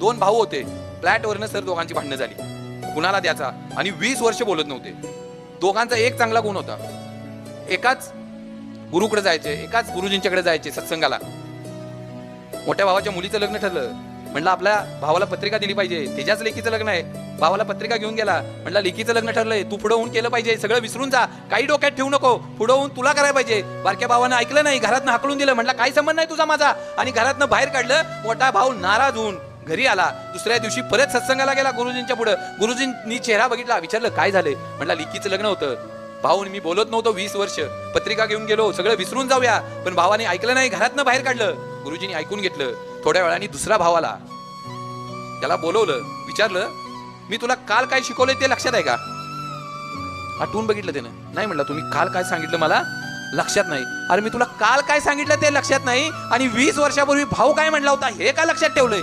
2 भाऊ होते, फ्लॅटवरनं सर दोघांची भांडणं झाली, कुणाला द्यायचा, आणि 20 वर्ष बोलत नव्हते. दोघांचा एक चांगला गुण होता, एकाच गुरुकडे जायचे, एकाच गुरुजींच्याकडे जायचे सत्संगाला. मोठ्या भावाच्या मुलीचं लग्न ठरलं, म्हणलं आपल्या भावाला पत्रिका दिली पाहिजे, त्याच्याच लेकीचं लग्न आहे, भावाला पत्रिका घेऊन गेला, म्हणलं लेकीचं लग्न ठरलंय, तू पुढे होऊन केलं पाहिजे, सगळं विसरून जा, काही डोक्यात ठेवू नको, पुढे होऊन तुला करायला पाहिजे. बारक्या भावानं ऐकलं नाही, घरातनं हाकलून दिलं, म्हणलं काही संबंध नाही तुझा माझा, आणि घरातनं बाहेर काढलं. मोठा भाऊ नाराज होऊन घरी आला. दुसऱ्या दिवशी परत सत्संगाला गेला गुरुजींच्या पुढे. गुरुजींनी चेहरा बघितला, विचारलं काय झालंय, म्हणला लेकीचं लग्न होतं, भाऊ मी बोलत नव्हतो 20 वर्ष, पत्रिका घेऊन गेलो, सगळं विसरून जाऊया, पण भावाने ऐकलं नाही, घरातनं बाहेर काढलं. गुरुजींनी ऐकून घेतलं. थोड्या वेळाने दुसरा भाव आला, त्याला बोलवलं, विचारलं मी तुला काल काय शिकवलंय ते लक्षात आहे का? आठवून बघितलं त्यानं, नाही म्हणलं तुम्ही काल काय सांगितलं मला लक्षात नाही. अरे मी तुला काल काय सांगितलं ते लक्षात नाही, आणि 20 वर्षापूर्वी भाऊ काय म्हणला होता हे का लक्षात ठेवलंय?